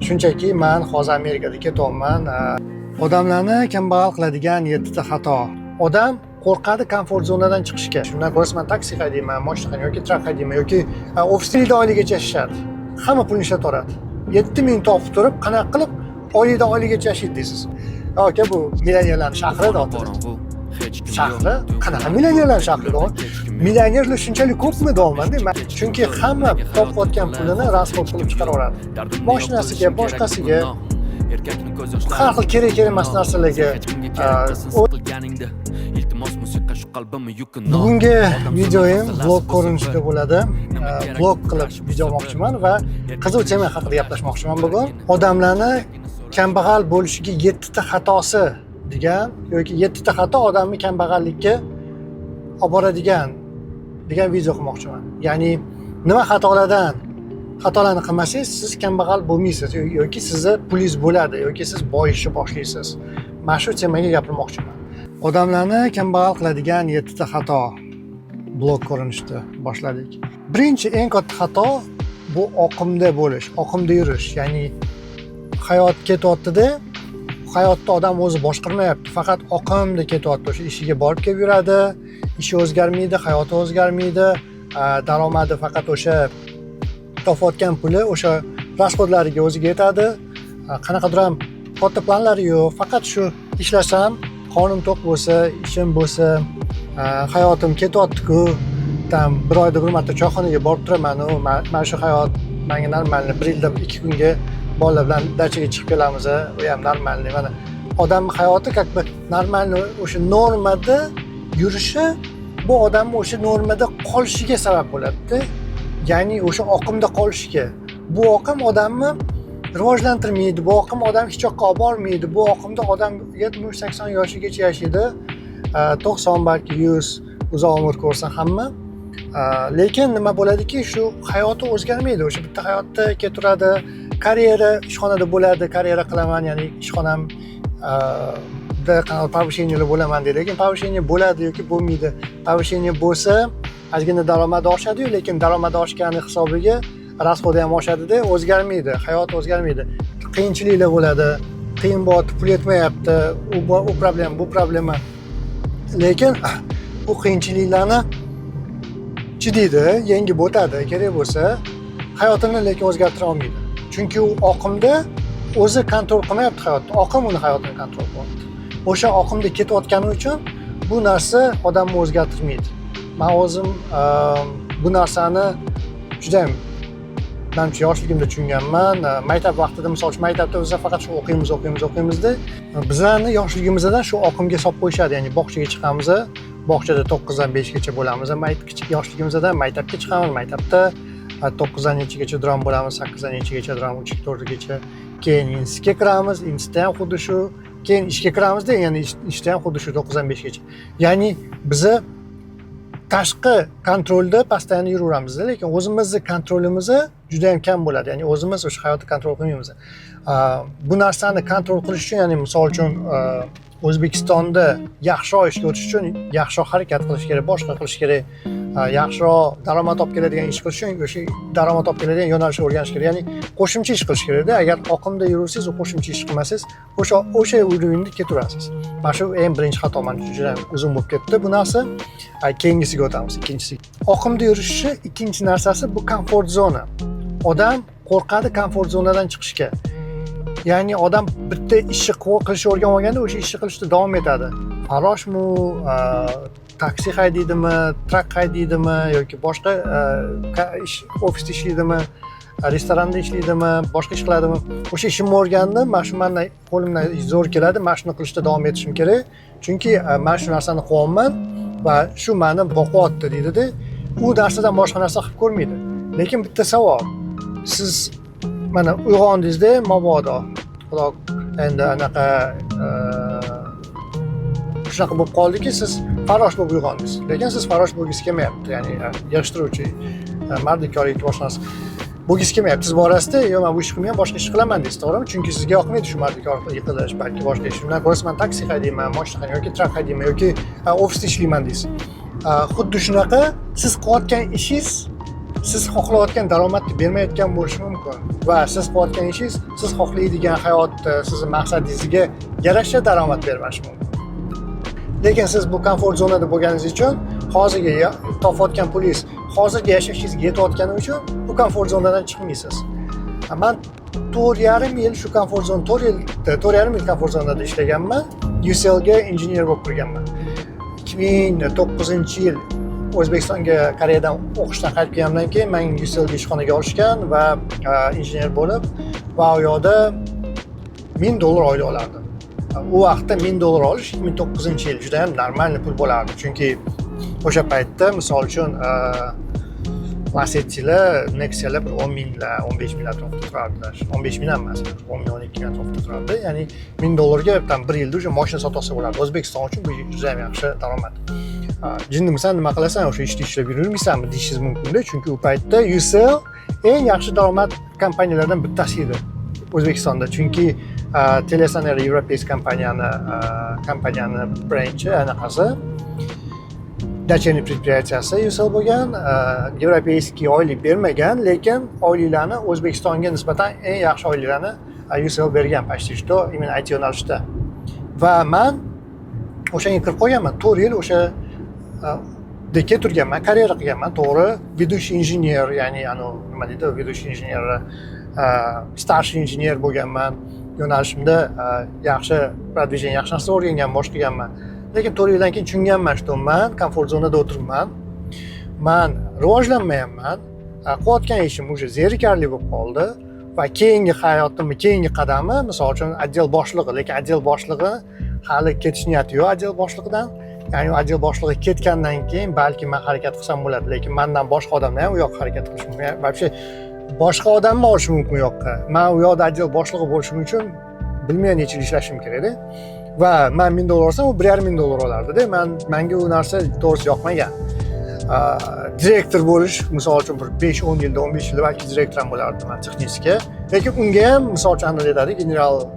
Shunchaki men hozir Amerikada ketyapman. Odamlarni kambag'al qiladigan 7 ta xato. Odam qo'rqadi komfort zonadan chiqishga. Shundan ko'ra men taksi haydayman, mashina yoki trak haydayman yoki ofisda oyligacha yashashadi. Hamma pulni ishlataveradi. 7 ming topib turib, qanaqa qilib oyligacha yashaydi deysiz. Yoki bu millionerlarning shahrida o'tiradi. Shahri qanaqa millionerlar shahrida? Millionerlar shunchalik ko'pmi deyapman-da men. Chunki hamma topayotgan pulini rasxod qilib chiqaraveradi. Mashinasiga, boshqasiga har xil kerak emas narsalarga. Bugungi videoim vlog ko'rinishida bo'ladi. Vlog qilib video olmoqchiman va qiziq tema haqida gaplashmoqchiman bugun. Odamlarni kambag'al bo'lishiga 7 ta xatosi degan yoki 7 ta xato odamni kambag'allikka olib boradigan degan video qilmoqchiman. Ya'ni nima xatolarni qilmasangiz siz kambag'al bo'lmaysiz yoki sizni pulingiz bo'ladi yoki siz boyishni boshlaysiz. Mana shu temaga gapirmoqchiman. Odamlarni kambag'al qiladigan 7 ta xato blog ko'rinishida boshladik. Birinchi eng katta xato bu oqimda bo'lish, oqimda yurish. Ya'ni hayot ketyapti-da, hayotda odam o'zi boshqarmayapti, faqat oqimda ketyapti. O'sha ishiga borib kelib yuradi, ishi o'zgarmaydi, hayoti o'zgarmaydi, daromadi faqat o'sha topayotgan puli o'sha rasxodlariga o'ziga yetadi. Qanaqadir ham katta planlari yo'q, faqat shu ishlasam, qonim to'q bo'lsa, ishim bo'lsa, hayotim ketyapti-ku, bir oyda bir marta choyxonaga borib turaman, mana shu hayot menga normalniy. Bir yilda 2 kunga bolalar bilan dachaga chiqib kelamiz, u ham normalniy. Mana odamning hayoti как бы normalniy o'sha normada yurishi bu odamning o'sha normada qolishiga sabab bo'ladi-da. Ya'ni o'sha oqimda qolishiga. Bu oqim odamni rivojlantirmaydi, bu oqim odam hech yoqqa olib bormaydi. Bu oqimda odam 70-80 yoshigacha yashaydi, 90 balki 100 uzoq umr ko'rsa hamma. Lekin nima bo'ladiki, shu hayoti o'zgarmaydi. O'sha bitta hayotda ketaveradi. Karyera ishxonada bo'ladi, karyera qilaman, ya'ni ishxonam повышение bo'laman deydi. Lekin повышение bo'ladi yoki bo'lmaydi. Повышение bo'lsa, ozgina daromadi oshadi-yu, lekin daromadi oshgani hisobiga rasxodi ham oshadi-da, o'zgarmaydi, hayot o'zgarmaydi. Qiyinchiliklar bo'ladi, qiyin bo'lyapti, pul yetmayapti, u problem, bu problema. Lekin bu qiyinchiliklarni chidaydi, yengib o'tadi, kerak bo'lsa, hayotini lekin o'zgartira olmaydi. Chunki u oqimda o'zi kontrol qilmayapti hayotni, oqim uni hayotini kontrol qilyapti. O'sha oqimda ketayotgani uchun bu narsa odamni o'zgartirmaydi. Men o'zim bu narsani juda ham menimcha yoshligimda tushunganman. Maktab vaqtida, misol uchun maktabda biz faqat shu o'qiymizda. Bizlarni yoshligimizdan shu oqimga solib qo'yishadi. Ya'ni bog'chaga chiqamiz, bog'chada 9 dan 5 gacha bo'lamiz. Kichik yoshligimizdan maktabga chiqamiz, maktabda 9 dan nechigacha dram bo'lamiz, 8 dan nechigacha dram, 3-4 gacha. Keyin institutga kiramiz, institutda ham xuddi shu, keyin ishga kiramizda, ya'ni ishda ham xuddi shu 9 dan 5 gacha. Ya'ni bizni tashqi kontrolda pastdan yuraveramiz, lekin o'zimizni kontrolimiz juda ham kam bo'ladi. Ya'ni o'zimiz o'sha hayotni kontrol qilmaymiz. Bu narsani kontrol qilish uchun, ya'ni misol uchun O'zbekistonda yaxshiroq ishga o'tish uchun yaxshiroq harakat qilish kerak, boshqa qilish kerak, yaxshiroq daromad olib keladigan ish qilish uchun o'sha daromad olib keladigan yo'nalishni o'rganish kerak. Ya'ni qo'shimcha ish qilish kerak-da. Agar oqimda yursangiz, qo'shimcha ish qilmasangiz, o'sha urinda ketaverasiz. Mana shu eng birinchi xato, men juda uzun bo'lib ketdi bu narsa. Keyingisiga o'tamiz, ikkinchisi. Oqimda yurishni ikkinchi narsasi bu komfort zona. Odam qo'rqadi komfort zonadan chiqishga. Ya'ni odam bitta ishni qilishni o'rganib olganda o'sha ishni qilishda davom etadi. Faroshmi, taksi haydaydimi, trak haydaydimi yoki boshqa ofisda ishlaydimi, restoranda ishlaydimi, boshqa ish qiladimi? O'sha ishimni o'rgandim, mana shu meni qo'limdan zo'r keladi, mana shuni qilishda davom etishim kerak. Chunki men shu narsani qilyapman va shu meni boqyapti deydi-da. U narsadan boshqa narsa qilib ko'rmaydi. Lekin bitta savol. Siz mana uyg'ondingizda, mabodo Xudo endi anaqa shunaqa bo'lib qoldiki, siz farosh bo'lib uyg'ondingiz. Lekin siz farosh bo'lgisi kelmayapti. Ya'ni yig'ishtiruvchi, mardikor yoki boshqa narsa bo'lgisi kelmayapti. Siz borasizda, "Yo'q, men bu ishni qilmayman, boshqa ish qilaman" deysiz, to'g'rimi? Chunki sizga yoqmaydi shu mardikor qilish, balki boshqa ish. Shundan ko'ra men taksi haydayman, mashina yoki trak haydayman yoki ofisda ishlayman deysiz. Xuddi shunaqa siz qilayotgan ishingiz siz xohlayotgan daromadni bermayotgan bo'lishi mumkin va siz qilayotgan ishingiz siz xohlaydigan hayotni, sizni maqsadingizga yarasha daromad bermashi mumkin. Lekin siz bu komfort zonada bo'lganingiz uchun, hozirgi topayotgan pulingiz, hozirgi yashashingizga yetayotgani uchun bu komfort zonadan chiqmaysiz. Men 4,5 yil shu komfort zona, 4,5 yil komfort zonada ishlaganman. UCLga injener bo'lib kirganman. 2009-yil O'zbekistonga Koreyadan o'qishdan qaytib kelgandan keyin men UCLga ishxonaga olishgan va injener bo'lib va u yoqda $1000 oylik olardim. U vaqtda $1000 olish 2009-yil juda ham normalniy pul bo'lardi. Chunki o'sha paytda misol uchun Lacetti'lar, Nexia'lar 10 minglar, 15 minglar turardilar. 15 ming ham emas, 10 ming, 12 ming turardi. Ya'ni $1000 ga tam 1 yilda o'sha mashina sotsa bo'lardi. O'zbekiston uchun bu juda ham yaxshi daromad. Jinnimisan, nima qilasan, o'sha ishni ishlab yurolmaysanmi deyishingiz mumkin-da, chunki u paytda UCL eng yaxshi daromad kompaniyalaridan bittasi edi O'zbekistonda. Chunki Telesoner Европейский kompaniyani branchi anaqasi дочерний предприятияsi UCL bo'lgan, Европейский oylik bermagan, lekin oyliklarni O'zbekistonga nisbatan eng yaxshi oyliklarni UCL bergan почти что именно IT yo'nalishda. Va men o'shanga kirib qolganman. 4 yil o'sha deka turganman, karyera qilganman, to'g'ri, ведущий injener, ya'ni nima deydi, ведущий injener, старший injener bo'lganman. Yo'nalishimda yaxshi продвижение, yaxshi narsa o'rgangan, bosh qilganman. Lekin 4 yildan keyin tushunganman, что men komfort zonada o'tiribman. Men rivojlanmayapman. Qilayotgan ishim уже zerikarli bo'lib qoldi va keyingi hayotim, keyingi qadami, misol uchun отдел boshlig'i, lekin отдел boshlig'i hali ketish niyati yo'q отдел boshlig'idan. Ya'ni отдел boshlig'i ketgandan keyin balki men harakat qilsam bo'ladi, lekin mendan boshqa odamlar ham u yoqqa harakat qilish mumkin. Вообще boshqa odamni olish mumkin u yoqqa. Men u yoqda отдел boshlig'i bo'lishim uchun bilmayman necha yil ishlashim kerak-da. Va men $1000 olsam, u $1,500 olardi-da. Menga u narsa to'g'risi yoqmagan. Direktor bo'lish, misol uchun bir 5-10 yilda, 15 yilda balki direktor ham bo'lardim men texnikka. Lekin unga ham misol uchun aytadi,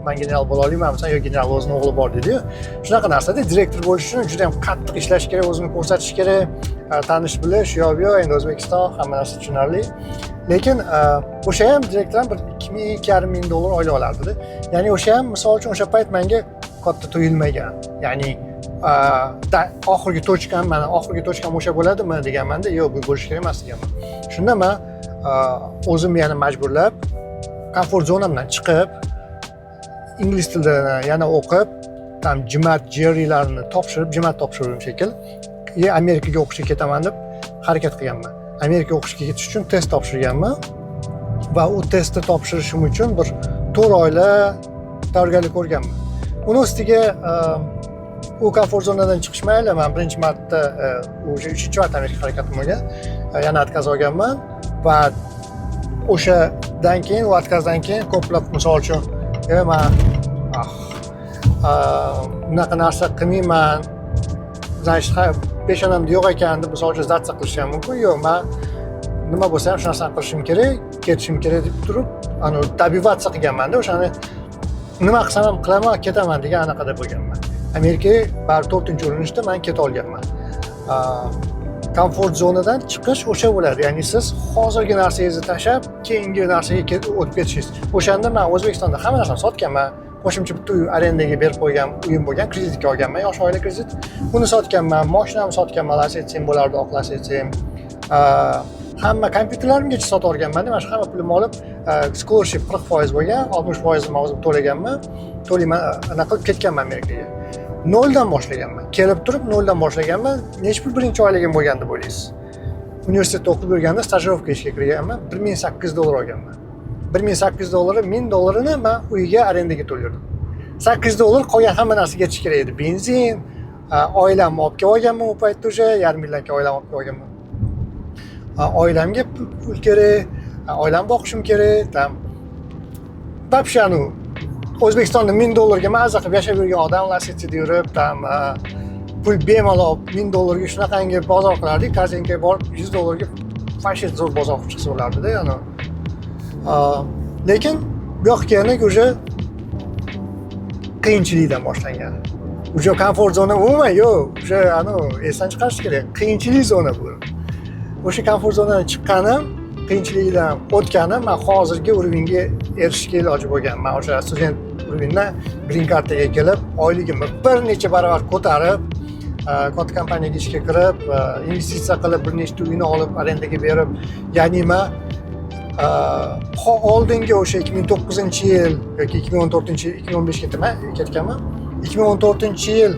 men general bo'la olmayman, yo general o'zining o'g'li bor dedi-yu. Shunaqa narsada direktor bo'lish uchun juda ham qattiq ishlash kerak, o'zini ko'rsatish kerak, tanish bilish, yo'q, endi O'zbekiston hamma narsa tushunarli. Lekin o'sha ham direktor ham bir $2,500 oylik olardi-da. Ya'ni o'sha ham misol uchun o'sha payt menga katta tuyulmagan. Ya'ni oxirgi tochkam o'sha bo'ladimi deganmanda, yo'q, bu bo'lish kerak emas deganman. Shunda men o'zim yana majburlab komfort zonamdan chiqib, ingliz tilida yana o'qib, tam jimat jerilarni topshirib shekil, Amerikaga o'qishga ketaman deb harakat qilganman. Amerikaga o'qishga ketish uchun test topshirganman va u testni topshirishim uchun bir 4 oylar tayyorgarlik ko'rganman. Uni ustiga u komfort zonadan chiqish mayli, men birinchi marta o'sha 3-marta Amerika harakatim bo'lgan, yana отказ olganman va o'shadan keyin, u откazdan keyin ko'plab misol uchun men bunaqa narsa qilmayman, значит, peshonamda yo'q ekan deb misol uchun zatsa qilishim mumkin. Yo'q, men nima bo'lsa ham shu narsani qilishim kerak, ketishim kerak deb turib, добиваться qilganman-da, o'shani nima qilsam ham qilaman, ketaman degan anaqada bo'lganman. Amerikaga bar 4-urinishda men keta olganman. Komfort zonadan chiqish o'sha bo'ladi. Ya'ni siz hozirgi narsangizni tashlab, keyingi narsaga o'tib ketishingiz. O'shanda men O'zbekistonda hamma narsani sotganman. Qo'shimcha bitta uy arendaga berib qo'ygan uyim bo'lgan, kreditga olganman, yosh oila kredit. Buni sotganman, mashinamni sotganman, Lacetti bo'lardi, oq Lacetti. Hamma kompyuterlarimgacha sotib olganman. Mana shu hamma pulimni olib, scholarship 40% bo'lgan, 60% men o'zim to'laganman. To'layman, anaqa qilib ketganman Amerikaga. 0 dan boshlaganman. Kelib turib 0 dan boshlaganman. Necha pul birinchi oyligim bo'lgan deb o'ylaysiz? Universitetda o'qib yurganda stajirovka ishga kirganman, $1,800 olganman. $1,800, $1,000ni men uyga arendaga to'lardim. $800 qolgan hamma narsaga ketish kerak edi. Benzin, oilamni olib kelib olganman u paytda o'sha, yarim yildan oilamni olib kelib olganman. Oilamga pul kerak, oilamni boqishim kerak, tam. Вообще O'zbekistonda $1000 ga maza qilib yashab yurgan odam Lacetti'da yurib, tam pul bemalol $1000 ga shunaqangi bozor qilardik, Kazenga borib $100 ga fashion zo'r bozor qilib chiqsa bo'lardi-da, ya'ni. Lekin bu yoqqa kelganda o'sha qiyinchilikdan boshlangan. O'sha komfort zona umuman yo'q, o'sha esdan chiqarish kerak. Qiyinchilik zona bu. o'sha komfort zonadan chiqqanim, qiyinchiliklardan o'tganim, men hozirgi urovingga erishishga iloji bo'lgan. Men o'sha student urovingdan green cardga kelib, oyligimni bir necha barobar ko'tarib, katta kompaniyaga ishga kirib, investitsiya qilib, bir nechta uyni olib, arendaga berib, ya'ni men oldingi o'sha 2009-yil yoki 2014-yil, 2015 ketganman. 2014-yil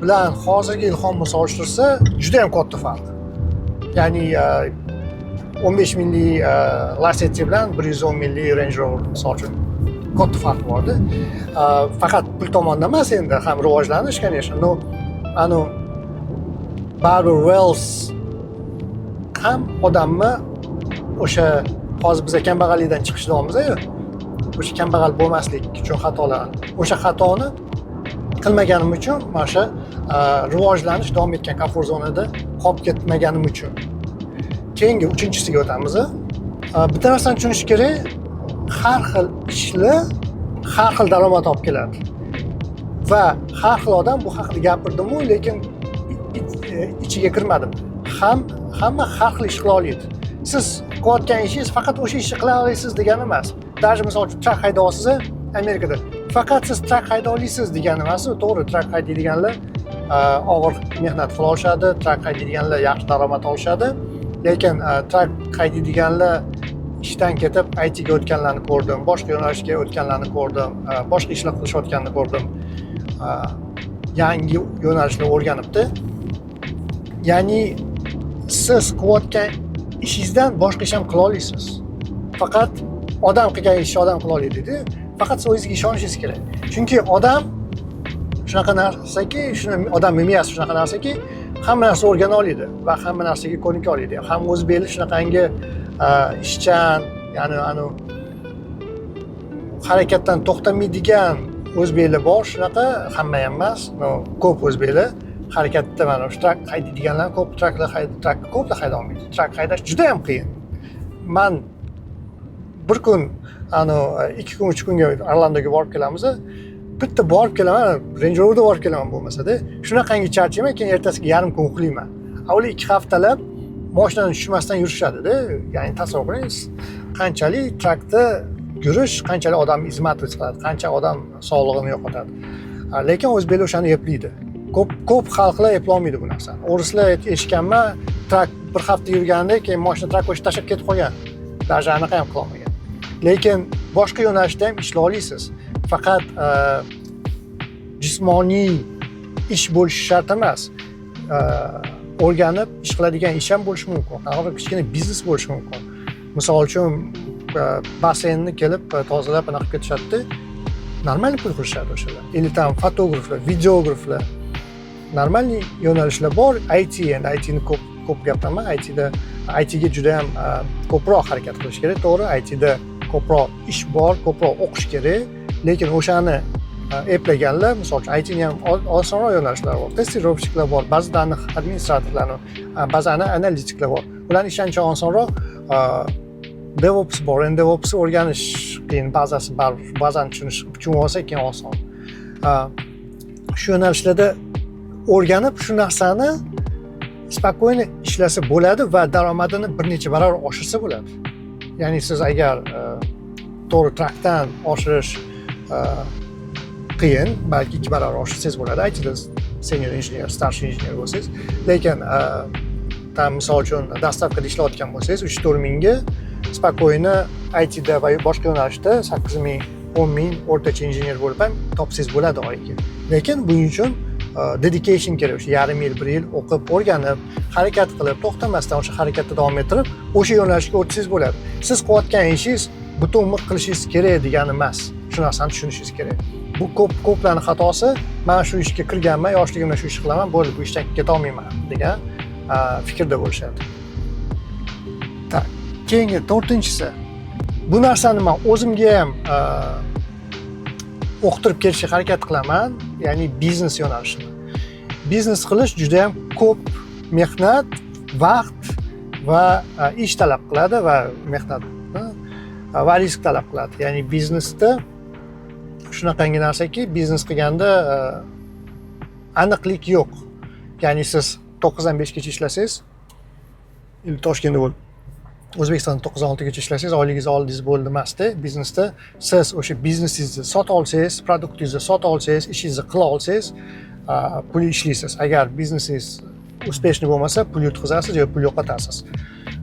bilan hozirgi yil hamma solishtirsa, juda ham katta farq. Ya'ni 15 minglik Lacetti bilan 110 minglik Range Rover misol uchun katta farq bordi. Faqat pul tomondan emas, endi ham rivojlanish, конечно, но baribir Wells ham odamni o'sha hozir biz kambag'allikdan chiqish davomimiz-ku. O'sha kambag'al bo'lmaslik uchun xatolar. O'sha xatoni qilmaganim uchun mana shu rivojlanish davom etgan komfort zonada qolib ketmaganim uchun. Keyingi uchinchisiga o'tamiz. Bitta narsani tushunish kerak, har xil ishlar har xil daromad olib keladi. Va har xil odam bu haqida gapirdim-ku, lekin ichiga kirmadim. Hamma har xil ish qila oladi. Siz qilayotgan ishingiz faqat o'sha ishni qila olasiz degani emas. Даже misol uchun trak haydayapsiz Amerikada. Faqat siz trak hayday olasiz degani emas. To'g'ri, trak haydaydiganlar og'ir mehnat qila olishadi, trak haydaydiganlar yaxshi daromad olishadi. Lekin trak haydaydiganlar ishdan ketib IT ga o'tganlarni ko'rdim, boshqa yo'nalishga o'tganlarni ko'rdim, boshqa ishlar qilishayotganini ko'rdim. Yangi yo'nalishni o'rganibdi. Ya'ni siz qilayotgan ishingizdan boshqa ish ham qila olasiz. Faqat odam qilgan ishni odam qila oladi. Faqat siz o'zingizga ishonishingiz kerak. Chunki odam shunaqa narsaki, odam miyasi shunaqa narsaki, hamma narsa o'rgana oladi va hamma narsaga ko'nika oladi. Ham o'z beli shunaqangi ishchan, ya'ni harakatdan to'xtamaydigan o'z beli bor, shunaqa hamma ham emas, ko'p o'z beli harakatda mana shu trak haydaydiganlar ko'p traklar hayday olmaydi. Trak haydash juda ham qiyin. Men bir kun, 2 kun, 3 kunga Orlandoga borib kelamiz. Bitta borib kelaman, Range Roverda borib kelaman bo'lmasa-da, shunaqangi charchayman, keyin ertasiga yarim kun uxlayman. Avval 2 haftalab mashinadan tushmasdan yurishadi-da. Ya'ni tasavvur qiling, qanchalik trakda yurish, qanchalik odam izmat qiladi, qancha odam sog'lig'ini yo'qotadi. Lekin o'z beli o'shani eplaydi. Ko'p xalqlar eplolmaydi bu narsani. O'rislar eshitganman, trak bir hafta yurganda keyin mashina trak qo'shib tashlab ketib qolgan. Даже anaqa ham qila olmagan. Lekin boshqa yo'nalishda ham ishlay olasiz. Faqat jismoniy ish bo'lishi shart emas. O'rganib ish qiladigan ish ham bo'lishi mumkin. Axir kichkina biznes bo'lishi mumkin. Misol uchun basseynni kelib tozalab anaqa ketishadi. Normal pul qilishadi o'shalar. Endi tam fotograflar, videograflar, normal yo'nalishlar bor. IT endi ITni ko'p gapiraman. ITga juda ham ko'proq harakat qilish kerak, to'g'ri. ITda ko'proq ish bor, ko'proq o'qish kerak. Lekin o'shani eplaganlar, misol uchun ITning ham osonroq yo'nalishlari bor. Testirovщиклар bor, ba'zi danih administratorlar, ba'zi analitiklar bor. Ularning ishi ancha osonroq. DevOps bor. Endi DevOps o'rganish qiyin, ba'zan tushunib olsa keyin oson. Shu yo'nalishlarda o'rganib shu narsani spokойно ishlasa bo'ladi va daromadini bir necha barobar oshirsa bo'ladi. Ya'ni siz agar to'g'ri trakdan oshirish qiyin, balki 2 barobar oshirsangiz bo'ladi. ITda senior injener, starshий injener bo'lsangiz, lekin tam misol uchun dastavkada ishlayotgan bo'lsangiz, 3-4 mingga spokойно ITda va boshqa yo'nalishda 8 ming, 10 ming o'rtacha injener bo'lib ham topsangiz bo'ladi oyiga. Lekin buning uchun dedication kerak. O'sha yarim yil, 1 yil o'qib, o'rganib, harakat qilib, to'xtamasdan o'sha harakatda davom ettirib, o'sha yo'nalishga o'tsangiz bo'ladi. Siz qilayotgan ishingiz butun umr qilishingiz kerak degani emas. Shu narsani tushunishingiz kerak. Bu ko'plarning xatosi, men shu ishga kirganman, yoshligimda shu ishni qilaman, bo'ldi, bu ishdan keta olmayman degan fikrda bo'lishadi. Tak. Keyingi 4-inchisi. Bu narsani men o'zimga ham o'qtirib kelishga harakat qilaman, ya'ni biznes yo'nalishini. Biznes qilish juda ham ko'p mehnat, vaqt va ish talab qiladi va mehnat va risk talab qiladi. Ya'ni biznesda shunaqangi narsaki, biznes qilganda aniqlik yo'q. Ya'ni siz 9 dan 5 gacha ishlasangiz, Toshkentda bo'lib O'zbekistonda 9-6 gacha ishlasangiz, oyligingizni oldingiz bo'ldi emasda. Biznesda siz o'sha biznesingizni sota olsangiz, produktingizni sota olsangiz, ishingizni qila olsangiz, pul ishlaysiz. Agar biznesingiz uspешный bo'lmasa, pul yutqazasiz yoki pul yo'qotasiz.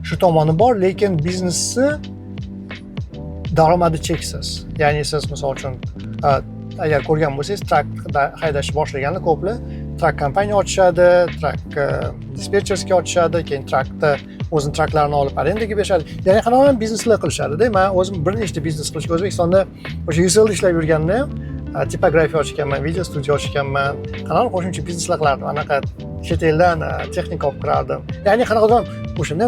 Shu tomoni bor, lekin biznesni daromadi cheksiz. Ya'ni siz misol uchun agar ko'rgan bo'lsangiz, trak haydashni boshlaganlar ko'plar trak kompaniya ochishadi, trak dispetcherskiy ochishadi, keyin trakda o'zini traklarini olib arendaga berishadi. Ya'ni qanaqa bizneslar qilishadi-da. Men o'zim bir nechta biznes qilishga O'zbekistonda o'sha UCLda ishlab yurganimda ham tipografiya ochganman, video studiya ochganman. Qanaqa qo'shimcha bizneslar qilardim. Anaqa chet eldan texnika olib kirardim. Ya'ni qanaqadir o'shanda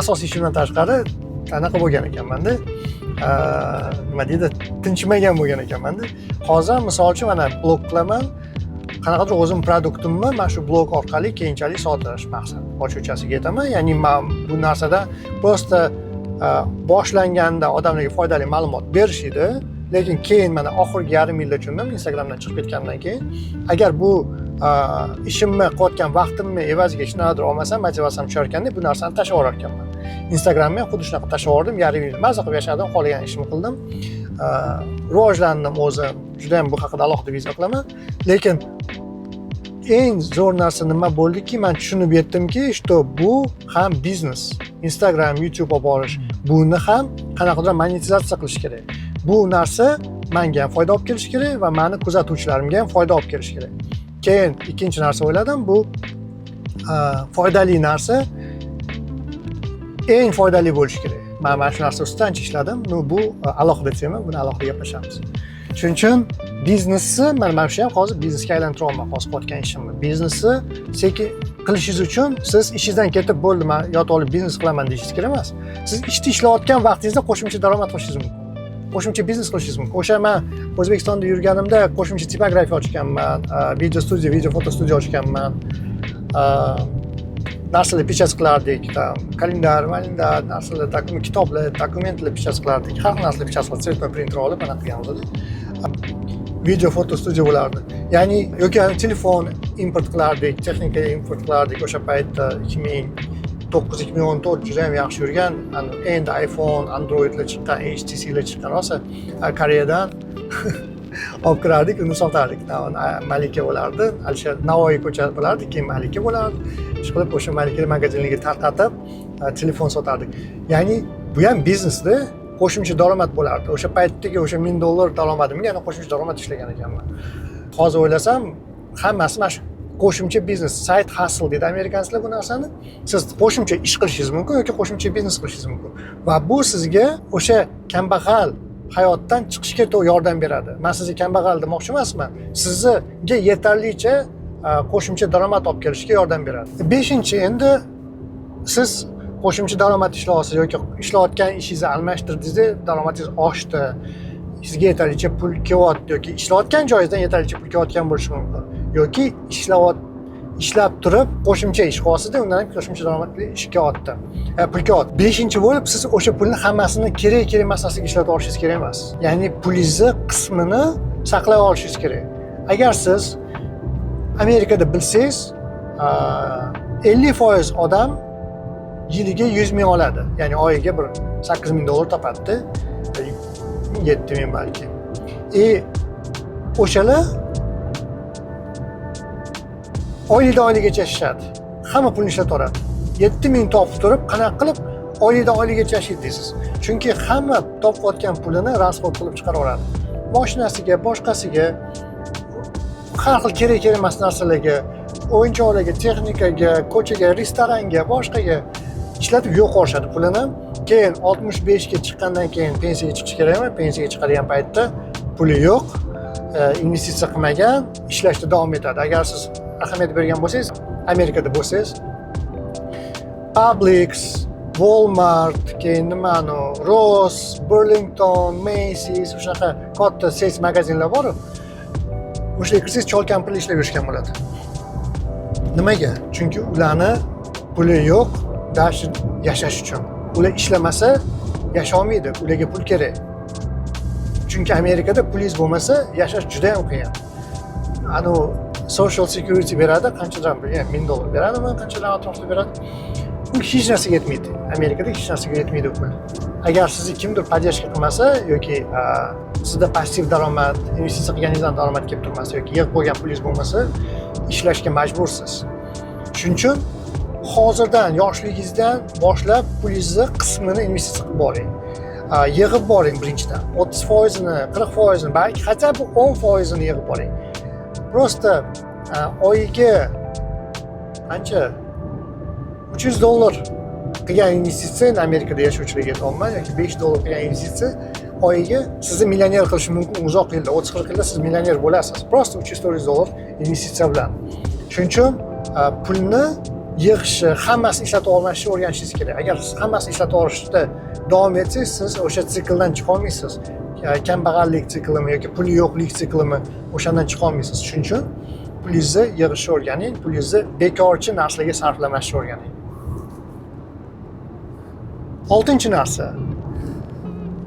asosiy ishimdan tashqari anaqa bo'lgan ekanman-da. Nima deydi, tinchimagan bo'lgan ekanman-da. Hozir misol uchun mana blog qilaman. Qanaqadir o'zim produktimni mana shu blog orqali keyinchalik sotirish maqsad ochuvchasiga yetaman. Ya'ni men bu narsada prosta boshlanganda odamlarga foydali ma'lumot berish edi, lekin keyin mana oxirgi yarim yilda tushundim, Instagramdan chiqib ketgandan keyin, agar bu ishimni qilayotgan vaqtimni evaziga hech nimadir olmasam, motivatsiyam tushayotganda bu narsani tashlab yuborar ekanman. Instagramni ham xuddi shunaqa tashlab yubordim, yarim yil maza qilib yashadim, qolgan ishimni qildim. Rivojlandim o'zim. Juda ham bu haqida alohida video qilaman. Lekin eng zo'r narsa nima bo'ldiki, men tushunib yetdimki, что bu ham biznes. Instagram, YouTube olib borish, buni ham qanaqadir monetizatsiya qilish kerak. Bu narsa menga ham foyda olib kelishi kerak va meni kuzatuvchilarimga ham foyda olib kelishi kerak. Keyin ikkinchi narsa o'yladim, bu foydali narsa eng foydali bo'lishi kerak. Men mana shu narsa ustidan ishladim. Bu alohida tema, buni alohida gaplashamiz. Shuning uchun biznesni mana shu ham hozir biznesga aylantiryapman, hozir qilayotgan ishimni. Biznesni sekin qilishingiz uchun siz ishingizdan ketib bo'ldi, men yotib olib biznes qilaman deyishingiz kerak emas. Siz ishda ishlayotgan vaqtingizda qo'shimcha daromad qilishingiz mumkin. Qo'shimcha biznes qilishingiz mumkin. O'sha men O'zbekistonda yurganimda qo'shimcha tipografiya ochganman, video studiya, video foto studiya ochganman. Narsalar pechats qilardik, kalendar, narsalar, kitoblar, dokumentlar pechats qilardik. Har xil narsalar pechats qilib, svetma printer olib mana qilganmiz. Video foto studiya bo'lardi. Ya'ni yoki telefon import qilardik, texnika import qilardik. O'sha paytda 2009-2014 juda ham yaxshi yurgan, endi iPhone, Androidlar chiqqan, HTClar chiqqan rosa Koreyadan olib kirardik, uni sotardik. Malika bo'lardi, Alisher Navoiy ko'chasi bo'lardi, keyin Malika bo'lardi. Ishqilib o'sha Malika magazinlarga tarqatib telefon sotardik. Ya'ni bu ham biznesda qo'shimcha daromad bo'lardi. O'sha paytdagi o'sha $1000 daromadimga yana qo'shimcha daromad ishlagan ekanman. Hozir o'ylasam, hammasi mana shu qo'shimcha biznes, side hustle deydi amerikanlar bu narsani. Siz qo'shimcha ish qilishingiz mumkin yoki qo'shimcha biznes qilishingiz mumkin. Va bu sizga o'sha kambag'al hayotdan chiqishga yordam beradi. Men sizga kambag'al demoqchi emasman. Sizga yetarlicha qo'shimcha daromad olib kelishga yordam beradi. 5-chi endi siz qo'shimcha daromad ishlayapsiz yoki ishlayotgan ishingizni almashtirdingiz, daromadingiz oshdi. Sizga yetarlicha pul kelyapti yoki ishlayotgan joyingizdan yetarlicha pul kelayotgan bo'lishi mumkin. Yoki ishlab turib qo'shimcha ish qilyapsiz-da, undan ham qo'shimcha daromadli ish kelyapti. Pul kelyapti. 5-chi bo'lib siz o'sha pulni hammasini kerak narsaga ishlatib olishingiz kerak emas. Ya'ni pulingizni qismini saqlab olishingiz kerak. Agar siz Amerikada bilsangiz, 50% odam yiliga 100 ming oladi. Ya'ni oyiga bir $8000 topadi. 7 ming balki. O'shalar oyligacha yashashadi. Hamma pulni ishlataveradi. 7 ming topib turib, qanaqa qilib oyligacha yashaydi deysiz. Chunki hamma topayotgan pulini rasxod qilib chiqaraveradi. Mashinasiga, boshqasiga, har xil kerak emas narsalarga, o'yinchoqlarga, texnikaga, ko'chaga, restoranga, boshqaga ishlatib yo'q qilishadi pulini. Keyin 65 ga chiqqandan keyin pensiyaga chiqish kerakmi? Pensiyaga chiqadigan paytda puli yo'q, investitsiya qilmagan, ishlashda davom etadi. Agar siz ahamiyat bergan bo'lsangiz, Amerikada bo'lsangiz, Publix, Walmart, keyin nimani, Ross, Burlington, Macy's, o'shaqa katta sales magazinlar bor. O'shaga kirsangiz chol kampirlar ishlab yurishgan bo'ladi. Nimaga? Chunki ularni puli yo'q, yashash uchun. Ular ishlamasa yasholmaydi, ularga pul kerak. Chunki Amerikada pulingiz bo'lmasa yashash juda ham qiyin. Social security beradi, qanchadan $1000 beradimi, qanchadan atrofida beradi. hech narsaga yetmaydi. Amerikada hech narsaga yetmaydi pul. Agar sizni kimdir podдержка qilmasa yoki sizda passiv daromad, investitsiya qilganingizdan daromad kelib turmasa yoki yig'ib qo'ygan pulingiz bo'lmasa, ishlashga majbursiz. Shuning uchun hozirdan yoshligingizdan boshlab pulingizni qismini investitsiya qilib boring. Yig'ib boring birinchidan. 30%ni, 40%ni, balki hatto 10%ni yig'ib boring. Prosta oyiga qancha $300 qilgan investitsiya Amerikada yashovchilarga aytayapman yoki $5 qilgan investitsiya oyiga sizni millioner qilishi mumkin. Uzoq yilda 30-40 yilda siz millioner bo'lasiz. Prosta $300 investitsiya bilan. Shuning uchun pulni yig'ishni, hammasini ishlatib olmasni o'rganishingiz kerak. Agar siz hammasini ishlatib olishda davom etsangiz, siz o'sha sikldan chiqa olmaysiz. Kambag'allik siklimi yoki puli yo'qlik siklimi o'shandan chiqa olmaysiz. Shuning uchun pulingizni yig'ishni o'rganing, pulingizni bekorchi narsalarga sarflamasni o'rganing. 6-narsa.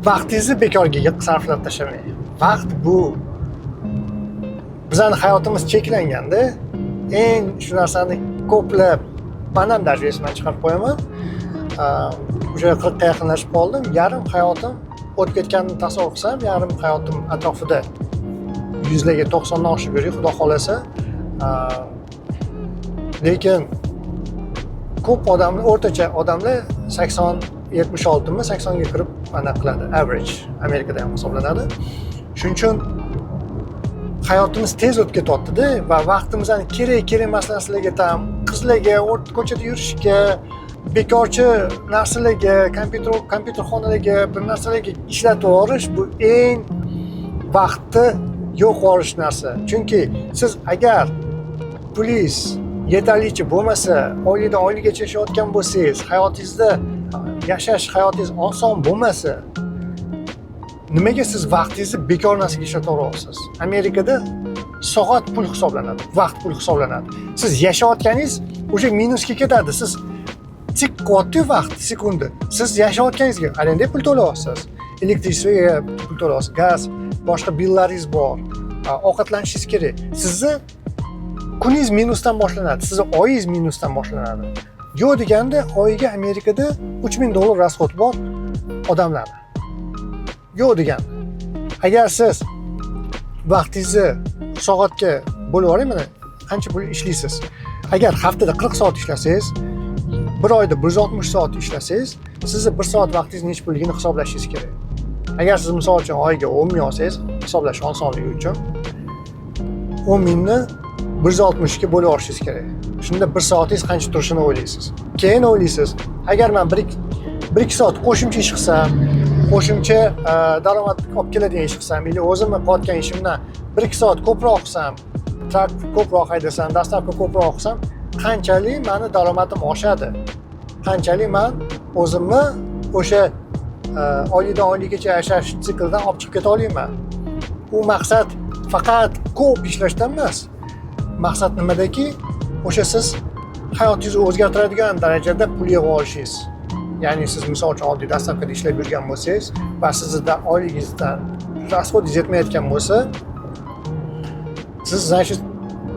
Vaqtingizni bekorga sarflab tashlamang. Vaqt bu bizning hayotimiz cheklanganda, eng shu narsani ko'plab men ham даже esdan chiqarib qo'yaman. O'sha 40 ga yaqinlashib qoldim. Yarim hayotim o'tib ketganini tasavvur qilsam, yarim hayotim atrofida yuzlarga 90 dan oshib yurish, xudo xolasa. Lekin ko'p odamlar, o'rtacha odamlar 80-76 mi 80 ga kirib mana qiladi, average Amerikada ham hisoblanadi. Shuning uchun hayotimiz tez o'tib ketyapti-da va vaqtimizni kerak emas narsalarga ham, qizlarga, ko'chada yurishga, bekorchi narsalarga, kompyuterxonalarga, bir narsalarga ishlatib yuborish bu eng vaqtni yo'q qilish narsa. Chunki siz agar pulingiz yetarlicha bo'lmasa, oylikdan oylikgacha yashayotgan bo'lsangiz, hayotingizda yashash hayotingiz oson bo'lmasa, nimaga siz vaqtingizni bekor narsaga ishlataverasiz? Amerikada soat pul hisoblanadi, vaqt pul hisoblanadi. Siz yashayotganingiz o'sha minusga ketadi. Siz tik qilyapti vaqt, sekundi. Siz yashayotganingizga arenda pul to'layapsiz, elektrичествоga pul to'layapsiz, gaz, boshqa billaringiz bor, ovqatlanishingiz kerak. Sizni kuningiz minusdan boshlanadi, sizni oyingiz minusdan boshlanadi. Yo'q deganda oyiga Amerikada $3000 rasxod bor odamlar. Yo'q degan. Agar siz vaqtingizni soatga bo'lib oling, mana qancha pul ishlaysiz. Agar haftada 40 soat ishlasangiz, bir oyda 160 soat ishlasangiz, sizni 1 soat vaqtingiz nechta pulligini hisoblashingiz kerak. Agar siz misol uchun oyiga 10 ming olsangiz, hisoblash osonligi uchun 10 mingni 160 ga bo'lib olishingiz kerak. Shunda 1 soatingiz qancha turishini o'ylaysiz. Keyin o'ylaysiz, agar men 1-2 soat qo'shimcha ish qilsam, qo'shimcha daromad olib keladigan ish qilsam, yoki o'zimni qilayotgan ishimdan 1-2 soat ko'proq qilsam, traktor ko'proq haydasam, dastavka ko'proq qilsam, qanchalik meni daromadim oshadi? Qanchalik men o'zimni o'sha oylikdan oylikgacha yashash sikldan olib chiqib keta olayman? U maqsad faqat ko'p ishlashdan emas. Maqsad nimadaki? O'sha siz hayotingizni o'zgartiradigan darajada pul yig'ib olishingiz. Ya'ni siz misol uchun oddiy dastavkada ishlab yurgan bo'lsangiz va sizda oyligingizdan rasxodingiz yetmayotgan bo'lsa, siz значит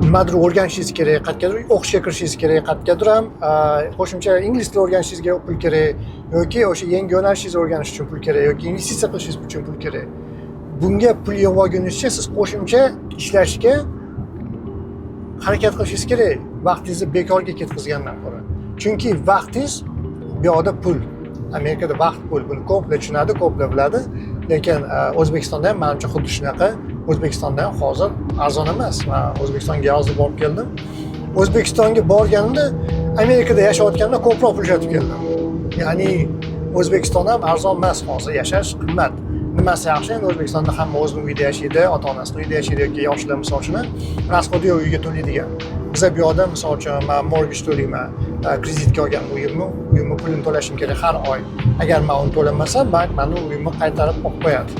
nimadir o'rganishingiz kerak, qayergadir o'qishga kirishingiz kerak, qayergadir ham qo'shimcha ingliz tili o'rganishingizga pul kerak yoki o'sha yangi yo'nalishingizni o'rganish uchun pul kerak yoki investitsiya qilishingiz uchun pul kerak. Bunga pul yig'ib olgunizcha siz qo'shimcha ishlashga harakat qilishingiz kerak, vaqtingizni bekorga ketkazgandan ko'ra. Chunki vaqtingiz bu yoqda pul. Amerikada vaqt pul. Buni ko'plar tushunadi, ko'plar biladi. Lekin O'zbekistonda ham menimcha xuddi shunaqa. O'zbekistonda ham hozir arzon emas. Men O'zbekistonga yozda borib keldim. O'zbekistonga borganimda Amerikada yashayotganda ko'proq pul ishlatib keldim. Ya'ni O'zbekiston ham arzon emas hozir, yashash qimmat. Nimasi yaxshi? Endi O'zbekistonda hamma o'zining uyida yashaydi, ota-onasining uyida yashaydi yoki yoshlar misol uchun rasxodi yo'q uyga to'laydigan. Biz bu yoqda misol uchun men mortgage to'layman, kreditga olgan uyimni pulini to'lashim kerak har oy. Agar men uni to'lamasam, bank meni uyimni qaytarib olib qo'yadi.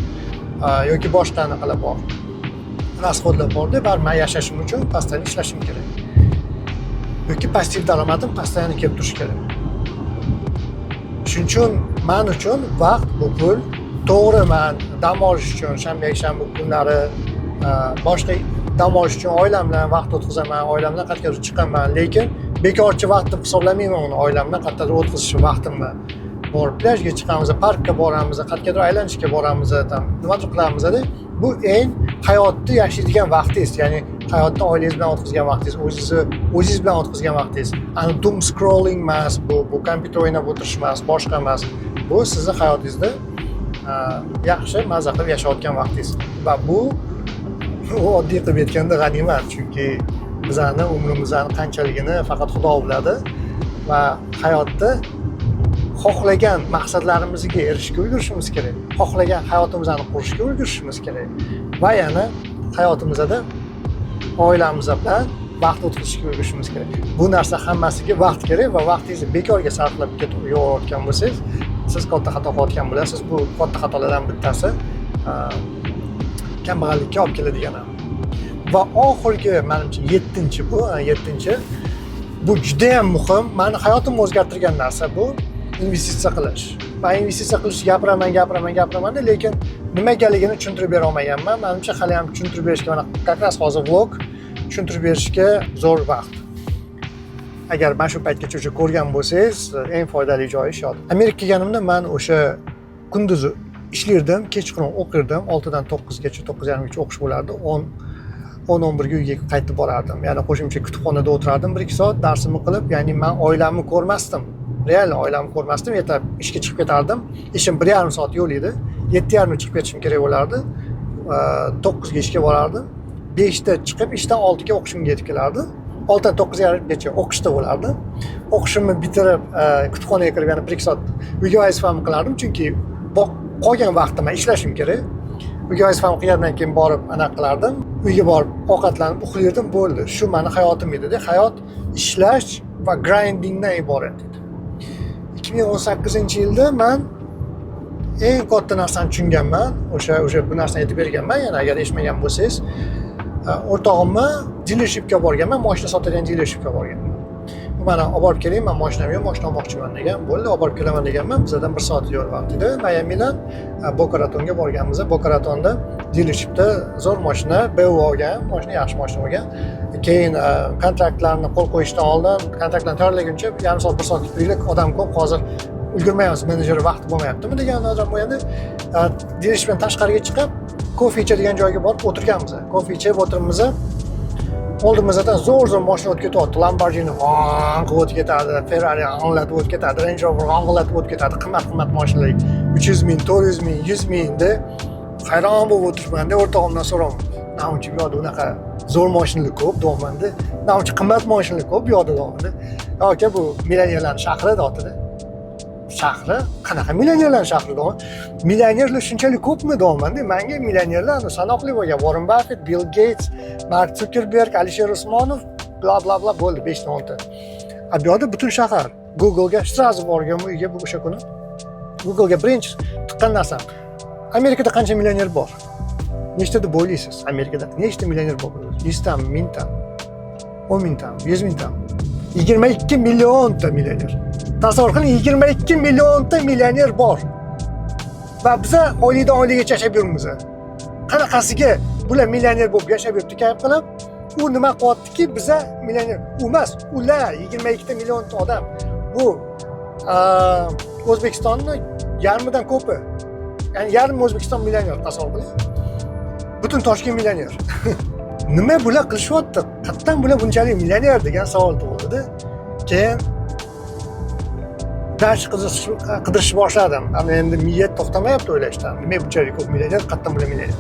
Yoki boshqa anaqalar bor. Rasxodlar borda, baribir men yashashim uchun постоянно ishlashim kerak. Yoki passiv daromadim постоянно kelib turishi kerak. Shuning uchun men uchun vaqt bu pul. To'g'ri, men dam olish uchun shanba, yakshanba kunlari boshqa dam olish uchun oilam bilan vaqt o'tkazaman, oilam bilan qayergadir chiqaman, lekin bekorchi vaqt deb hisoblamayman uni oilamdan qayerdadir o'tkazish vaqtimni. Borib plyajga chiqamiz, parkka boramiz, qayergadir aylanishga boramiz, nimadir qilamiz-da. Bu eng hayotni yashaydigan vaqtingiz, ya'ni hayotni oilangiz bilan o'tkazgan vaqtingiz, o'zingiz bilan o'tkazgan vaqtingiz. Ani doom scrolling emas, bu kompyuter o'ynab o'tirish emas, boshqa emas. Bu sizning hayotingizda yaxshi mazza qilib yashayotgan vaqtingiz. Va bu oddiy qilib aytganda g'animat, chunki bizning umrimizning qanchaligini faqat Xudo biladi va hayotda xohlagan maqsadlarimizga erishishga ulgurishimiz kerak. Xohlagan hayotimizni qurishga ulgurishimiz kerak. Va yana hayotimizda oilamiz bilan vaqt o'tkazishga ulgurishimiz kerak. Bu narsa hammasiga vaqt kerak va vaqtingizni bekorga sarflab ketib yuborayotgan bo'lsangiz, siz katta xato qilayotgan bo'lasiz. Bu katta xatolardan bittasi kambag'allikka olib keladigan. Va oxirgi menimcha 7-chi bu juda ham muhim. Meni hayotimni o'zgartirgan narsa bu investitsiya qilish. Men investitsiya qilish gapiraman, lekin nimagaligini tushuntirib bera olmaganman. Menimcha hali ham tushuntirib berishga mana qaqras hozir vlog tushuntirib berishga zo'r vaqt. Agar mana shu paytgacha ko'rgan bo'lsangiz, eng foydali joyi shu. Amerikaga kelganimda men o'sha kunduzi ishlardim, kechqurun o'qirdim, 6 dan 9 gacha, 9:30 gacha o'qish bo'lardi. 10-11 ga uyga qaytib borardim. Ya'ni qo'shimcha kutubxonada o'tirardim 1-2 soat darsimni qilib, ya'ni men oilamni ko'rmasdim. Real oilamni ko'rmasdim, ertalab ishga chiqib ketardim. Ishim 1,5 soat yo'l edi. 7:30 chiqib ketishim kerak bo'lardi. 9 ga ishga borardim. 5 da chiqib ishdan 6 ga o'qishimga yetib kelardi. 6 dan 9:30 gacha o'qishda bo'lardim. O'qishimni bitirib kutubxonaga kirib yana 1-2 soat uyga vazifamni qilardim, chunki qolgan vaqtimda ishlashim kerak. Uyga vazifamni qilgandan keyin borib ana qilardim. Uyga borib ovqatlanib uxlardim, bo'ldi. Shu meni hayotim edi. Hayot ishlash va grindingdan iborat edi. 2018-yilda men eng katta narsani tushunganman. O'sha bu narsani aytib berganman. Yana agar eshitmagan bo'lsangiz, o'rtog'imni dealershipga borganman, mashina sotadigan dealershipga borganman. Bu meni olib borib keling, men mashinam yo'q, mashina olmoqchiman degan. Bo'ldi, olib borib kelaman deganman. Bizdan 1 soat yo'l vaqt edi. Miamidan Boca Ratonga borganmiz. Boca Ratonda dealershipda zo'r mashina, BMW olgan, mashina yaxshi mashina olgan. Keyin kontraktlarni qo'l qo'yishdan oldin, kontraktlarni tayyorlaguncha 1,5 soat, 1 soat kutaylik, odam ko'p, hozir ulgurmayapmiz, menejer vaqti bo'lmayaptimi degan odam bo'lganda, dealershipdan tashqariga chiqib, kofe ichadigan joyga borib o'tirganmiz. Kofe ichib o'tiribmiz. Oldimizdan zo'r mashina o'tib ketyapti. Lamborghini qilib o'tib ketadi, Ferrari anglatib o'tib ketadi, Range Rover anglatib o'tib ketadi. Qimmat mashinalar 300 ming, 400 ming, 100 mingda hayron bo'lib o'tiribman-da, o'rtog'imdan so'radim. Navchi bu yoqda unaqa zo'r mashinalar ko'p, deyapman-da. Navchi qimmat mashinalar ko'p bu yoqda, deyapman-da. Yoki bu millionerlarning shahri deyapti-da. Shahri? Qanaqa millionerlar shahri deyapman? Millionerlar shunchalik ko'pmi deyapman-da. Menga millionerlar sanoqli bo'lgan. Warren Buffett, Bill Gates, Mark Zuckerberg, Alisher Usmonov, bla bla bla bo'ldi 5 ta 10 ta. Bu yoqda butun shahar. Google'ga sразу borganman uyga o'sha kuni. Google'ga birinchi tiqqan narsam. Amerikada qancha millioner bor? Nechta deb o'ylaysiz? Amerikada nechta millioner bor? 100 tami, 1000 tami, 10 ming tami, 100 ming tami. 22 millionta millioner. Tasavvur qiling, 22 millionta millioner bor. Va biz oylikdan oylikgacha yashab yuribmiz. Qanaqasiga bular millioner bo'lib yashab yuribdi kayf qilib, u nima qilyaptiki, biz millioner emas, ular 22 ta millionta odam. Bu O'zbekistonning yarmidan ko'pi. Ya'ni yarim O'zbekiston millioner, tasavvur qiling. Butun Toshkent millioner. Nima bular qilishyapti? Qayerdan bular bunchalik millioner degan savol tug'ildi. Keyin dash qidirishni boshladim. Ammo endi miyat to'xtamayapti o'ylashdan. Nima bunchalik ko'p millioner, qayerdan bular millioner?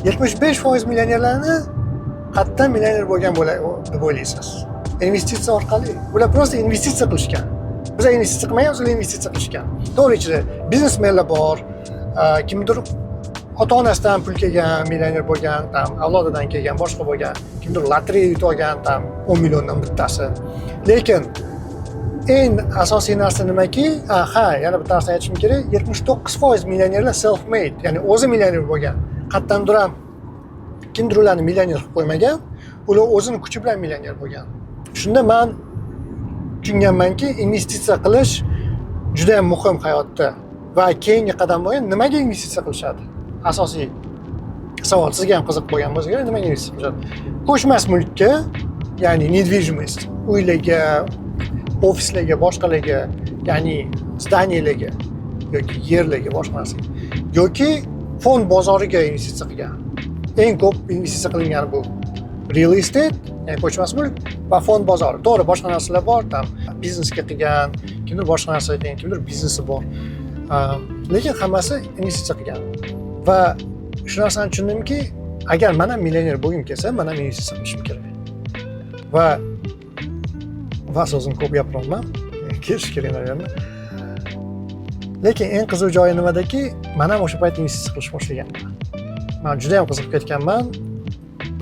75% millionerlarni qayerdan millioner bo'lgan deb o'ylaysiz? Investitsiya orqali. Bular prosta investitsiya qilishgan. Biz investitsiya qilmaymiz, ular investitsiya qilishgan. To'g'ri, ichida biznesmenlar bor, kimdir ota-onasidan pul kelgan, millioner bo'lgan, avlodidan kelgan, boshqa bo'lgan, kimdir lotereya yutib olgan, 10 milliondan bittasi. Lekin eng asosiy narsa nimaki? Yana bitta narsa aytishim kerak. 79% millionerlar self-made, ya'ni o'zi millioner bo'lgan. Qayerdandir ham kimdir ularni millioner qilib qo'ymagan, ular o'zini kuchi bilan millioner bo'lgan. Shunda men tushunganmanki, investitsiya qilish juda ham muhim hayotda. Va keyingi qadam bo'lgan, nimaga investitsiya qilishadi? Asosiy savol sizga ham qiziq bo'lgan bo'lsa kerak, nimaga investitsiya qilishadi? Ko'chmas mulkka ya'ni недвижимость, uylarga, ofislarga, boshqalarga, ya'ni zdaniyalarga yoki yerlarga, boshqa narsaga yoki fond bozoriga investitsiya qilgan. Eng ko'p investitsiya qilingani bu real estate, ya'ni ko'chmas mulk va fond bozori. To'g'ri, boshqa narsalar bor, tam biznesga qilgan, kimdir boshqa narsa qilgan, kimdir biznesi bor. Lekin hammasi investitsiya qilgan. Va shu narsani tushundimki, agar men ham millioner bo'lgim kelsa, men ham investitsiya qilishim kerak. Va so'zim ko'p gapiryapman. Kelish kerak naryapman. Lekin eng qiziq joyi nimadaki, men ham o'sha payt investitsiya qilish boshlaganman. Men juda ham qiziqib ketganman.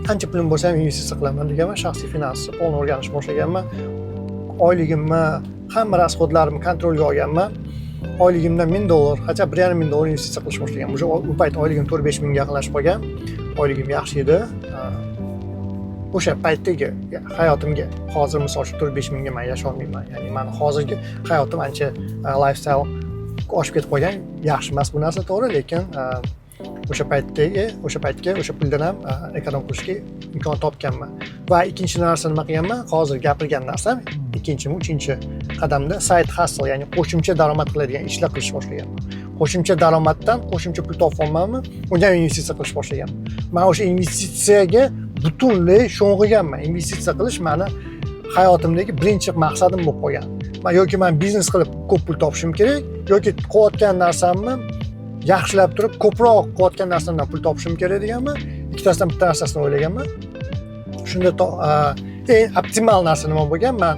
Qancha pulim bo'lsa ham investitsiya qilaman deganman, shaxsiy finansni polni o'rganish boshlaganman. Oyligimni, hamma rasxodlarimni kontrolga olganman. Oyligimdan $1000, hatto $1,500 investitsiya qilish boshlaganman. O'sha u payt oyligim 4-5 mingga yaqinlashib qolgan. Oyligim yaxshi edi. O'sha paytdagi hayotimga hozir misol uchun 4-5 mingga men yashay olmayman. Ya'ni men hozirgi hayotim ancha lifestyle oshib ketib qolgan. Yaxshi emas bu narsa, to'g'ri, lekin o'sha paytga o'sha puldan ham ekonom qilishga imkon topganman. Va ikkinchi narsa nima qilganman? Hozir gapirgan narsam ikkinchi, uchinchi qadamda side hustle, ya'ni qo'shimcha daromad qiladigan ishlar qilish boshlaganman. Qo'shimcha daromaddan qo'shimcha pul topolmayman, undan investitsiya qilish boshlaganman. Men o'sha investitsiyaga butunlay sho'ng'iganman. Investitsiya qilish meni hayotimdagi birinchi maqsadim bo'lib qolgan. Yoki men biznes qilib ko'p pul topishim kerak, yoki qilayotgan narsamni yaxshilab turib ko'proq qilayotgan narsamdan pul topishim kerak deganman. Ikkitasidan bitta narsasini o'ylaganman. Shunda eng optimal narsa nima bo'lgan? Men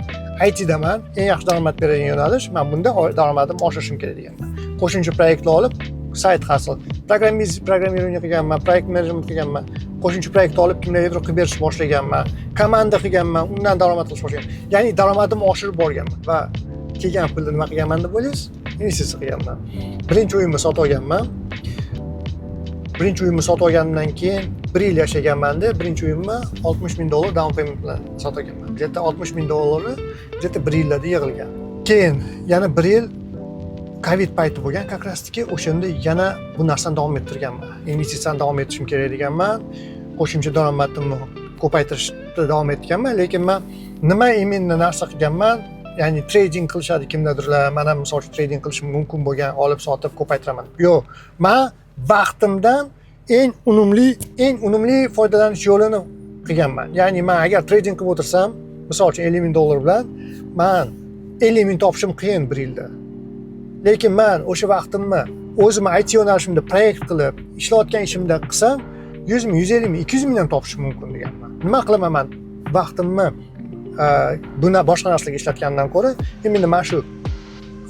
ITdaman, eng yaxshi daromad beradigan yo'nalish, men bunda daromadimni oshirishim kerak deganman. Qo'shimcha proyektlar olib, side hustle, programmirование qilganman, proyekt menejment qilganman. Qo'shimcha proyekt olib kimlargadir qilib berish boshlaganman. Komanda qilganman, undan daromad qilish boshlaganman. Ya'ni daromadimni oshirib borganman va kelgan pulni nima qilganman deb o'ylaysiz? Investitsiya qilganman. Birinchi uyimni sotib olganman. Birinchi uyimni sotib olgandan keyin 1 yil yashaganman-da, birinchi uyimni $60,000 down payment bilan sotib olganman. Bitta $60,000 bitta 1 yilda yig'ilgan. Keyin yana 1 yil Covid payti bo'lgan, как раз таки o'shanda yana bu narsani davom ettirganman. Investitsiyani davom ettirishim kerak deganman. Qo'shimcha daromadimni ko'paytirishda davom etganman, lekin men nima imенно narsa qilganman? Ya'ni trading qilishadi kimdadirlar, men ham misol uchun trading qilishim mumkin bo'lgan, olib sotib ko'paytiraman. Yo'q, men vaqtimdan eng unumli foydalanish yo'lini qilganman. Ya'ni men agar trading qilib o'tirsam, misol uchun $50,000 bilan men 50 ming topishim qiyin 1 yilda. Lekin men o'sha vaqtimni o'zim IT yo'nalishimda proyekt qilib, ishlayotgan ishimda qilsam, 100 ming, 150 ming, 200 mingdan topishim mumkin deganman. Nima qilaman men vaqtimni buni boshqa narsaga ishlatgandan ko'ra, endi men shu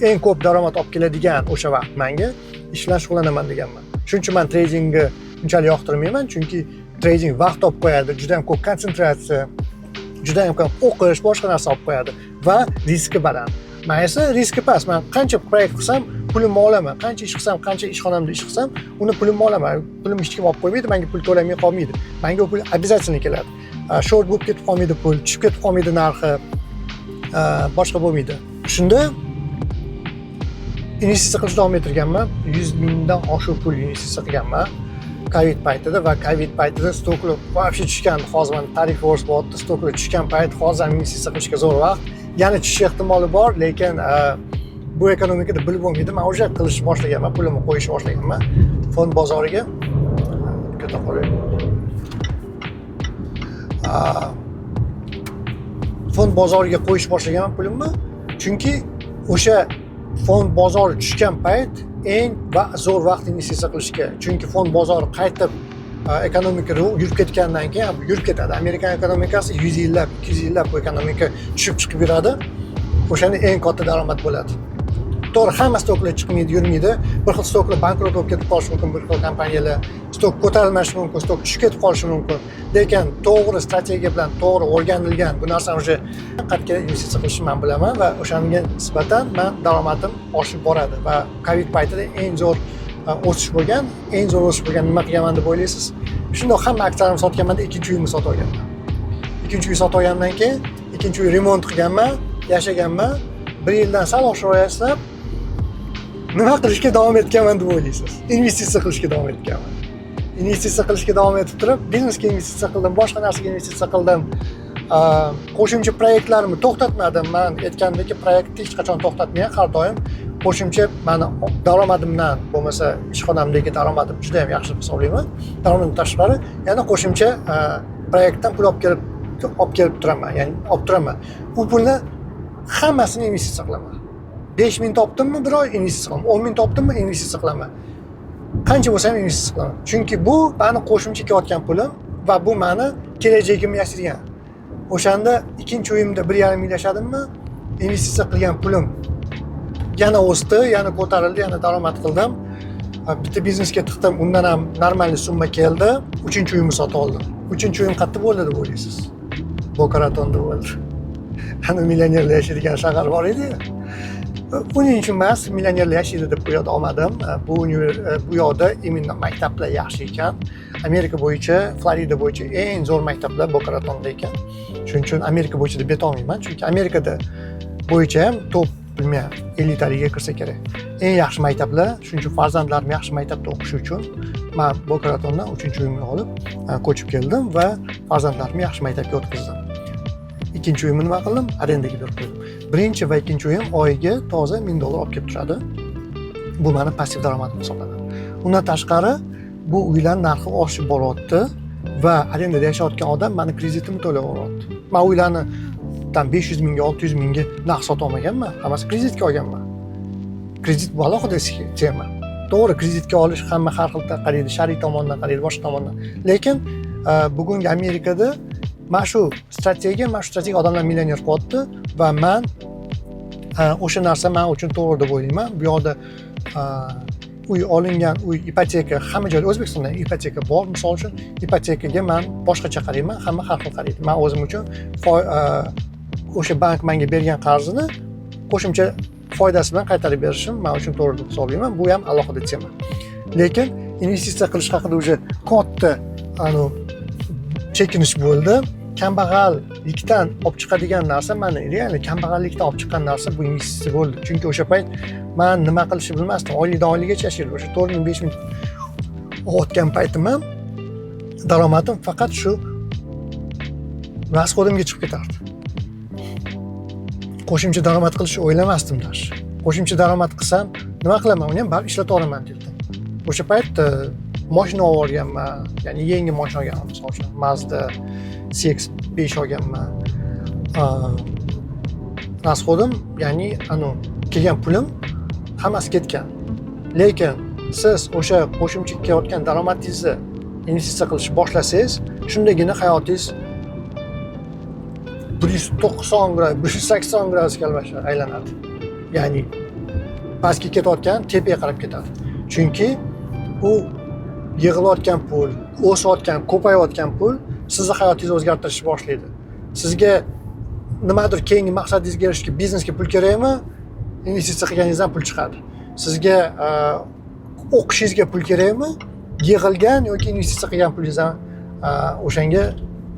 eng ko'p daromad olib keladigan o'sha vaqt menga ish bilan shug'ullanaman deganman. Shuning uchun men tradingni unchalik yoqtirmayman, chunki trading vaqt olib qo'yadi, juda ham ko'p konsentratsiya, juda ham ko'p o'qish, boshqa narsa olib qo'yadi va riski baland. Men esa riski past. Men qancha proyekt qilsam, pulimni olaman. Qancha ish qilsam, qancha ishxonamda ish qilsam, uni pulimni olaman. Pulim hech kim olib qo'ymaydi, menga pul to'lamay qolmaydi. Menga u pul обязательно keladi. Short bo'lib ketib qolmaydi pul, tushib ketib qolmaydi narxi, boshqa bo'lmaydi. Shunda investitsiya qilishni davom ettirganman. 100 mingdan oshiq pul investitsiya qilganman. Covid paytida va Covid paytida stoklar вообще tushgan. Hozir mana tarif o'rsi bo'lyapti, stoklar tushgan payt, hozir investitsiya qilishga zo'r vaqt. Yana tushish ehtimoli bor, lekin bu ekonomikada bilib bo'lmaydi. Men o'sha qilish boshlaganman, pulimni qo'yish boshlaganman fond bozoriga. Keta qolay. Fond bozoriga qo'yish boshlaganman pulimni, chunki o'sha fond bozori tushgan payt eng zo'r vaqt investitsiya qilishga. Chunki fond bozori qaytib ekonomika yurib ketgandan keyin yurib ketadi. Amerikan ekonomikasi 100 yillab, 200 yillab bu ekonomika tushib chiqib yuradi. O'shanda eng katta daromad bo'ladi. To'g'ri, hamma stoklar chiqmaydi, yurmaydi. Bir xil stoklar bankrot bo'lib ketib qolishi mumkin, bir xil kompaniyalar stok ko'tarilmashi mumkin, stok tushib ketib qolishi mumkin. Lekin to'g'ri strategiya bilan to'g'ri o'rganilgan bu narsani o'sha qatga investitsiya qilishni men bilaman va o'shanga nisbatan men daromadim oshib boradi va Covid paytida eng zo'r o'sish bo'lgan, nima qilganman deb o'ylaysiz? Shundoq hamma aksiyalarni sotganman-da, ikkinchi uyimni sotib olganman. Ikkinchi uy sotib olgandan keyin ikkinchi uy remont qilganman, yashaganman. 1 yildan sal oshiqroq nima qilishga davom etganman deb o'ylaysiz? Investitsiya qilishga davom etganman. Investitsiya qilishga davom etib turib, biznesga investitsiya qildim, boshqa narsaga investitsiya qildim. qo'shimcha proyektlarimni to'xtatmadim. Men aytgandek, proyektni hech qachon to'xtatmayman. Har doim qo'shimcha meni daromadimdan, bo'lmasa ishxonamdagi daromadim juda ham yaxshi deb hisoblayman. Daromadimdan tashqari yana qo'shimcha proyektdan pul olib kelib turaman, ya'ni olib turaman. U pulni hammasini investitsiya qilaman. 5 ming topdimmi bir oy investitsiya qilaman, 10 ming topdimmi investitsiya qilaman. Qancha bo'lsa ham investitsiya qilaman. Chunki bu meni qo'shimcha kelayotgan pulim va bu meni kelajagimni yashirgan. O'shanda ikkinchi uyimda 1,5 yil yashadimmi, investitsiya qilgan pulim yana o'sdi, yana ko'tarildi, yana daromad qildim. Bitta biznesga tiqdim, undan ham normal summa keldi. 3-uyimni sotib oldim. 3-uyim qayerda bo'ldi deb o'ylaysiz? Boca Ratonda bo'ldi. Ana millionerlar yashaydigan shahar bor edi-ku. Uning uchun emas, millionerlar yashaydi deb bu yoqda olmadim. Bu yoqda imенно maktablar yaxshi ekan. Amerika bo'yicha, Florida bo'yicha eng zo'r maktablar Boca Ratonda ekan. Shuning uchun Amerika bo'yicha deb aytolmayman, chunki Amerikada bo'yicha ham top bilmayman, 50 taliga kirsa kerak. Eng yaxshi maktablar, shuning uchun farzandlarim yaxshi maktabda o'qishi uchun men Boca Ratondan 3-uyimni olib ko'chib keldim va farzandlarimni yaxshi maktabga o'tkazdim. Ikkinchi uyimni nima qildim? Arendaga berib qo'ydim. Birinchi va ikkinchi uyim oyiga toza $1000 olib kelib turadi. Bu meni passiv daromadim hisoblanadi. Undan tashqari bu uylar narxi oshib boryapti va arendada yashayotgan odam meni kreditimni to'lab olyapti. Men uylarni 500 mingga, 600 mingga naqd sotib olmaganman, hammasi kreditga olganman. Kredit bu alohida tema. To'g'ri, kreditga olish hamma har xil qaraydi, shar'iy tomondan qaraydi, boshqa tomondan. Lekin bugungi Amerikada mana shu strategiya odamlar millioner qilyapti va men o'sha narsa men uchun to'g'ri deb o'ylayman. Bu yoqda uy olingan, uy ipoteka hamma joyda O'zbekistonda ipoteka bor. Misol uchun ipotekaga men boshqacha qarayman, hamma har xil qaraydi. Men o'zim uchun o'sha bank menga bergan qarzini qo'shimcha foydasi bilan qaytarib berishim men uchun to'g'ri deb hisoblayman. Bu ham alohida tema. Lekin investitsiya qilish haqida o'sha katta chekinish bo'ldi. Kambag'allikdan olib chiqadigan narsa, meni real kambag'allikdan olib chiqqan narsa bu investitsiya bo'ldi. Chunki o'sha payt men nima qilishni bilmasdim. Oylikdan oyligacha yashaydim. O'sha 4,000 5,000 o'tgan paytim ham daromadim faqat shu rasxodimga chiqib ketardi. Qo'shimcha daromad qilishni o'ylamasdim dash. Qo'shimcha daromad qilsam, nima qilaman? Uni ham baribir ishlatib olaman dedim. O'sha paytda mashina olganman, ya'ni yangi mashina olganman, misol uchun Mazda CX-5 olganman. Rasxodim, ya'ni kelgan pulim hammasi ketgan. Lekin siz o'sha qo'shimcha kelayotgan daromadingizni investitsiya qilishni boshlasangiz, shundagina hayotingiz 190 gradus, 180 gradusga aylanadi. Ya'ni pastga ketayotgan tepaga qarab ketadi. Chunki u yig'ilayotgan pul, o'sayotgan, ko'payayotgan pul sizni hayotingizni o'zgartirishni boshlaydi. Sizga nimadir keyingi maqsadingizga erishishga, biznesga pul kerakmi? Investitsiya qilganingizdan pul chiqadi. Sizga o'qishingizga pul kerakmi? Yig'ilgan yoki investitsiya qilgan pulingizdan o'shanga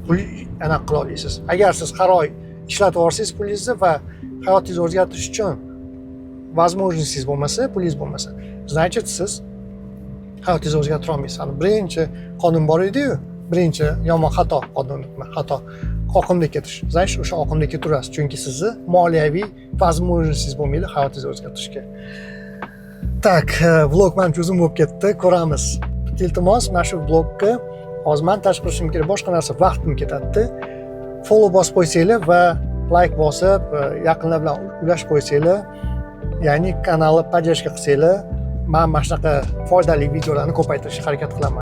pul aniq qila olasiz. Agar siz har oy ishlatib olsangiz pulingizni va hayotingizni o'zgartirish uchun возможностьingiz bo'lmasa, pulingiz bo'lmasa, значит siz hayotingizni o'zgartira olmaysiz. Birinchi qonun bor edi-yu, birinchi yomon xato qonun, xato oqimda ketish. Значит, o'sha oqimda ketaverasiz, chunki sizni moliyaviy возможностьingiz bo'lmaydi hayotingizni o'zgartirishga. Tak, vlog menimcha uzun bo'lib ketdi, ko'ramiz. Iltimos, mana shu vlogga hozir montaj qilishim kerak, boshqa narsa vaqtim ketadi. Follow bosib qo'ysanglar va like bosib, yaqinlar bilan ulashib qo'ysanglar, ya'ni kanalni podдержка qilsanglar, men mana shunaqa foydali videolarni ko'paytirishga harakat qilaman.